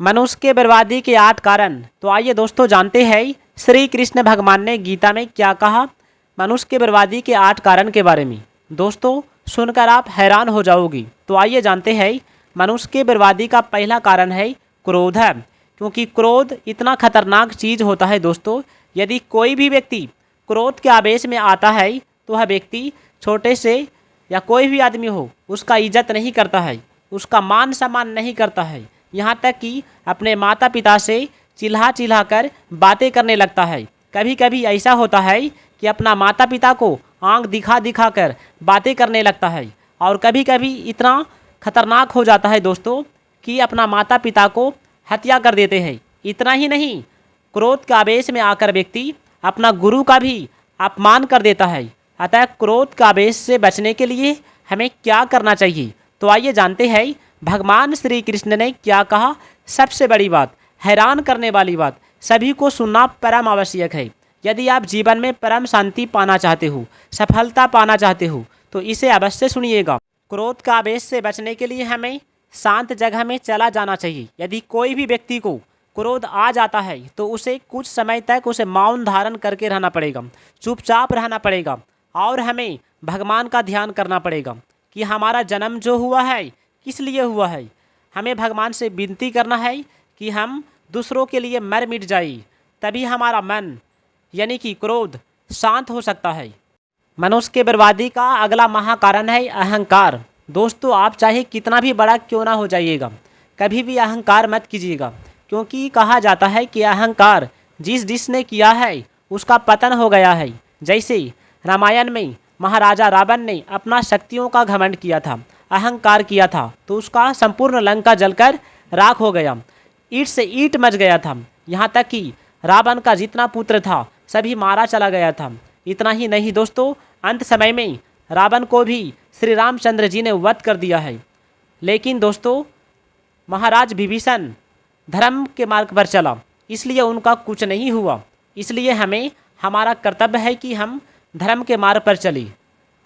मनुष्य के बर्बादी के 8 कारण। तो आइए दोस्तों जानते हैं श्री कृष्ण भगवान ने गीता में क्या कहा मनुष्य के बर्बादी के 8 कारण के बारे में। दोस्तों सुनकर आप हैरान हो जाओगी। तो आइए जानते हैं मनुष्य के बर्बादी का पहला कारण है क्रोध है, क्योंकि क्रोध इतना खतरनाक चीज़ होता है दोस्तों। यदि कोई भी व्यक्ति क्रोध के आवेश में आता है तो वह व्यक्ति छोटे से या कोई भी आदमी हो उसका इज्जत नहीं करता है, उसका मान सम्मान नहीं करता है, यहाँ तक कि अपने माता पिता से चिल्ला कर बातें करने लगता है। कभी कभी ऐसा होता है कि अपना माता पिता को आंख दिखा कर बातें करने लगता है, और कभी कभी इतना खतरनाक हो जाता है दोस्तों कि अपना माता पिता को हत्या कर देते हैं। इतना ही नहीं, क्रोध के आवेश में आकर व्यक्ति अपना गुरु का भी अपमान कर देता है। अतः क्रोध के आवेश से बचने के लिए हमें क्या करना चाहिए, तो आइए जानते हैं भगवान श्री कृष्ण ने क्या कहा। सबसे बड़ी बात, हैरान करने वाली बात, सभी को सुनना परम आवश्यक है। यदि आप जीवन में परम शांति पाना चाहते हो, सफलता पाना चाहते हो, तो इसे अवश्य सुनिएगा। क्रोध का आवेश से बचने के लिए हमें शांत जगह में चला जाना चाहिए। यदि कोई भी व्यक्ति को क्रोध आ जाता है तो उसे कुछ समय तक उसे मौन धारण करके रहना पड़ेगा, चुपचाप रहना पड़ेगा, और हमें भगवान का ध्यान करना पड़ेगा कि हमारा जन्म जो हुआ है किस लिए हुआ है। हमें भगवान से विनती करना है कि हम दूसरों के लिए मर मिट जाए, तभी हमारा मन यानी कि क्रोध शांत हो सकता है। मनुष्य के बर्बादी का अगला महाकारण है अहंकार। दोस्तों आप चाहे कितना भी बड़ा क्यों ना हो जाइएगा, कभी भी अहंकार मत कीजिएगा, क्योंकि कहा जाता है कि अहंकार जिसने किया है उसका पतन हो गया है। जैसे रामायण में महाराजा रावण ने अपना शक्तियों का घमंड किया था, अहंकार किया था, तो उसका संपूर्ण लंका जलकर राख हो गया, ईंट से ईंट मच गया था। यहाँ तक कि रावण का जितना पुत्र था सभी मारा चला गया था। इतना ही नहीं दोस्तों, अंत समय में रावण को भी श्री रामचंद्र जी ने वध कर दिया है। लेकिन दोस्तों महाराज विभीषण धर्म के मार्ग पर चला, इसलिए उनका कुछ नहीं हुआ। इसलिए हमें हमारा कर्तव्य है कि हम धर्म के मार्ग पर चलें।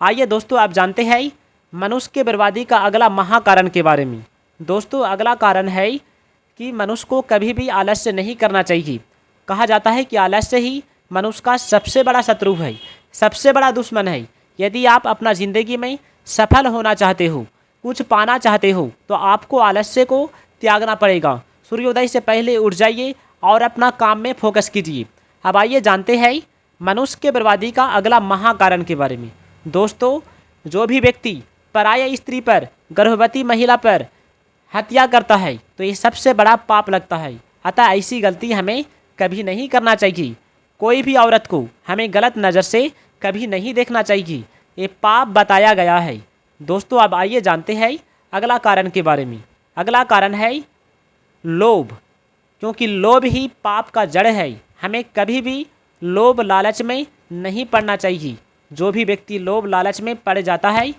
आइए दोस्तों आप जानते हैं मनुष्य के बर्बादी का अगला महाकारण के बारे में। दोस्तों अगला कारण है कि मनुष्य को कभी भी आलस्य नहीं करना चाहिए। कहा जाता है कि आलस्य ही मनुष्य का सबसे बड़ा शत्रु है, सबसे बड़ा दुश्मन है। यदि आप अपना ज़िंदगी में सफल होना चाहते हो, कुछ पाना चाहते हो, तो आपको आलस्य को त्यागना पड़ेगा। सूर्योदय से पहले उठ जाइए और अपना काम में फोकस कीजिए। अब आइए जानते हैं मनुष्य के बर्बादी का अगला महाकारण के बारे में। दोस्तों जो भी व्यक्ति पराया स्त्री पर, गर्भवती महिला पर हत्या करता है तो ये सबसे बड़ा पाप लगता है। अतः ऐसी गलती हमें कभी नहीं करना चाहिए। कोई भी औरत को हमें गलत नज़र से कभी नहीं देखना चाहिए, ये पाप बताया गया है। दोस्तों अब आइए जानते हैं अगला कारण के बारे में। अगला कारण है लोभ, क्योंकि लोभ ही पाप का जड़ है। हमें कभी भी लोभ लालच में नहीं पड़ना चाहिए। जो भी व्यक्ति लोभ लालच में पड़ जाता है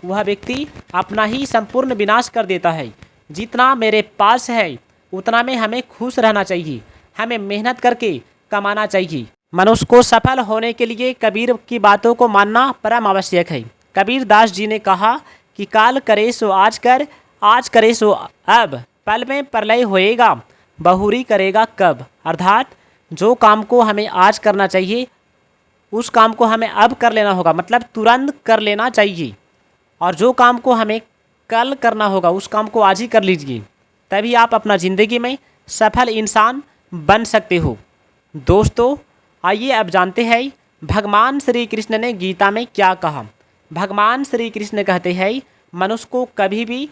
वह व्यक्ति अपना ही संपूर्ण विनाश कर देता है। जितना मेरे पास है उतना में हमें खुश रहना चाहिए, हमें मेहनत करके कमाना चाहिए। मनुष्य को सफल होने के लिए कबीर की बातों को मानना परम आवश्यक है। कबीर दास जी ने कहा कि काल करे सो आज कर, आज करे सो अब, पल में प्रलय होएगा, बहुरी करेगा कब। अर्थात जो काम को हमें आज करना चाहिए उस काम को हमें अब कर लेना होगा, मतलब तुरंत कर लेना चाहिए। और जो काम को हमें कल करना होगा उस काम को आज ही कर लीजिए, तभी आप अपना ज़िंदगी में सफल इंसान बन सकते हो। दोस्तों आइए अब जानते हैं भगवान श्री कृष्ण ने गीता में क्या कहा। भगवान श्री कृष्ण कहते हैं मनुष्य को कभी भी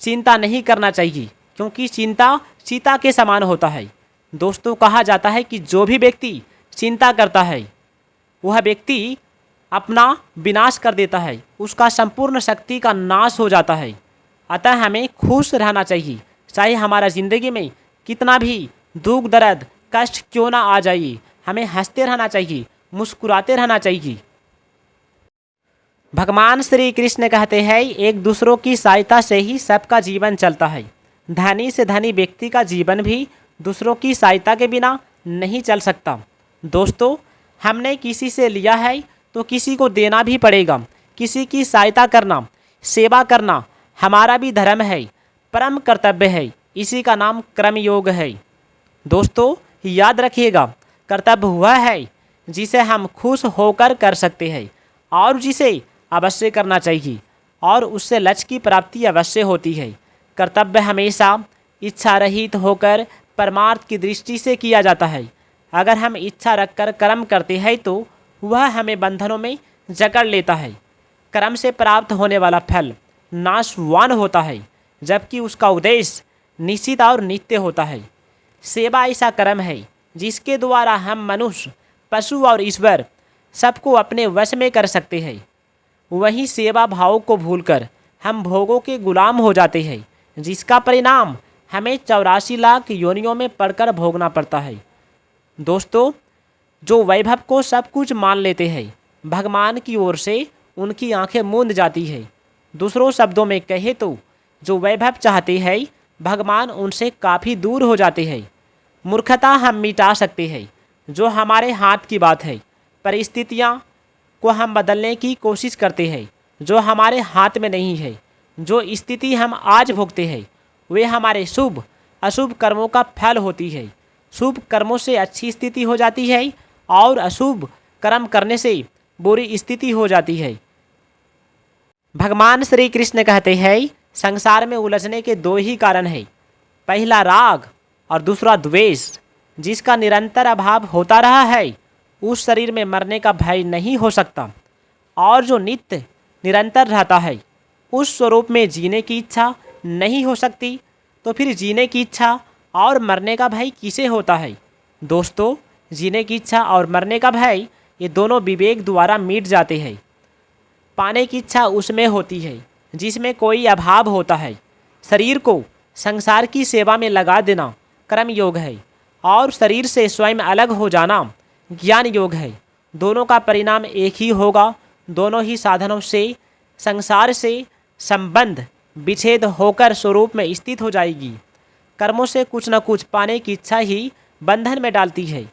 चिंता नहीं करना चाहिए, क्योंकि चिंता चीता के समान होता है। दोस्तों कहा जाता है कि जो भी व्यक्ति चिंता करता है वह व्यक्ति अपना विनाश कर देता है, उसका संपूर्ण शक्ति का नाश हो जाता है। अतः हमें खुश रहना चाहिए, चाहे हमारा ज़िंदगी में कितना भी दुख दर्द कष्ट क्यों ना आ जाए, हमें हंसते रहना चाहिए, मुस्कुराते रहना चाहिए। भगवान श्री कृष्ण कहते हैं एक दूसरों की सहायता से ही सबका जीवन चलता है। धनी से धनी व्यक्ति का जीवन भी दूसरों की सहायता के बिना नहीं चल सकता। दोस्तों हमने किसी से लिया है तो किसी को देना भी पड़ेगा। किसी की सहायता करना, सेवा करना हमारा भी धर्म है, परम कर्तव्य है। इसी का नाम कर्मयोग है। दोस्तों याद रखिएगा, कर्तव्य वह है जिसे हम खुश होकर कर सकते हैं और जिसे अवश्य करना चाहिए और उससे लक्ष्य की प्राप्ति अवश्य होती है। कर्तव्य हमेशा इच्छा रहित होकर परमार्थ की दृष्टि से किया जाता है। अगर हम इच्छा रखकर कर्म करते हैं तो वह हमें बंधनों में जकड़ लेता है। कर्म से प्राप्त होने वाला फल नाशवान होता है, जबकि उसका उद्देश्य निश्चित और नित्य होता है। सेवा ऐसा कर्म है जिसके द्वारा हम मनुष्य, पशु और ईश्वर सबको अपने वश में कर सकते हैं। वहीं सेवा भाव को भूलकर हम भोगों के गुलाम हो जाते हैं, जिसका परिणाम हमें 84 लाख योनियों में पड़कर भोगना पड़ता है। दोस्तों, जो वैभव को सब कुछ मान लेते हैं, भगवान की ओर से उनकी आंखें मूंद जाती है। दूसरों शब्दों में कहे तो जो वैभव चाहते हैं, भगवान उनसे काफ़ी दूर हो जाते हैं। मूर्खता हम मिटा सकते हैं, जो हमारे हाथ की बात है। परिस्थितियाँ को हम बदलने की कोशिश करते हैं, जो हमारे हाथ में नहीं है। जो स्थिति हम आज भोगते हैं वे हमारे शुभ अशुभ कर्मों का फल होती है। शुभ कर्मों से अच्छी स्थिति हो जाती है और अशुभ कर्म करने से बुरी स्थिति हो जाती है। भगवान श्री कृष्ण कहते हैं, संसार में उलझने के दो ही कारण हैं, पहला राग और दूसरा द्वेष। जिसका निरंतर अभाव होता रहा है उस शरीर में मरने का भय नहीं हो सकता, और जो नित्य निरंतर रहता है उस स्वरूप में जीने की इच्छा नहीं हो सकती। तो फिर जीने की इच्छा और मरने का भय किसे होता है? दोस्तों, जीने की इच्छा और मरने का भय ये दोनों विवेक द्वारा मिट जाते हैं। पाने की इच्छा उसमें होती है जिसमें कोई अभाव होता है। शरीर को संसार की सेवा में लगा देना कर्म योग है और शरीर से स्वयं अलग हो जाना ज्ञान योग है। दोनों का परिणाम एक ही होगा। दोनों ही साधनों से संसार से संबंध विच्छेद होकर स्वरूप में स्थित हो जाएगी। कर्मों से कुछ न कुछ पाने की इच्छा ही बंधन में डालती है।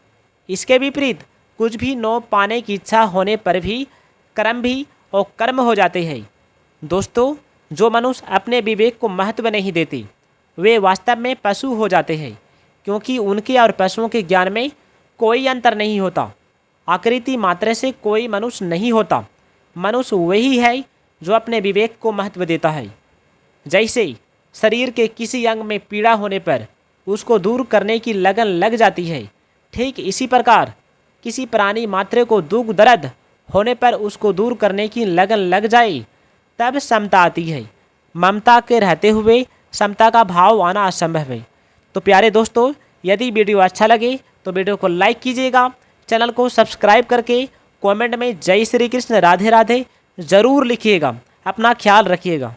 इसके विपरीत कुछ भी न पाने की इच्छा होने पर भी कर्म भी और कर्म हो जाते हैं। दोस्तों, जो मनुष्य अपने विवेक को महत्व नहीं देते वे वास्तव में पशु हो जाते हैं, क्योंकि उनके और पशुओं के ज्ञान में कोई अंतर नहीं होता। आकृति मात्र से कोई मनुष्य नहीं होता। मनुष्य वही है जो अपने विवेक को महत्व देता है। जैसे शरीर के किसी अंग में पीड़ा होने पर उसको दूर करने की लगन लग जाती है, ठीक इसी प्रकार किसी प्राणी मात्र को दुख दर्द होने पर उसको दूर करने की लगन लग जाए तब समता आती है। ममता के रहते हुए समता का भाव आना असंभव है। तो प्यारे दोस्तों, यदि वीडियो अच्छा लगे तो वीडियो को लाइक कीजिएगा, चैनल को सब्सक्राइब करके कमेंट में जय श्री कृष्ण राधे राधे ज़रूर लिखिएगा। अपना ख्याल रखिएगा।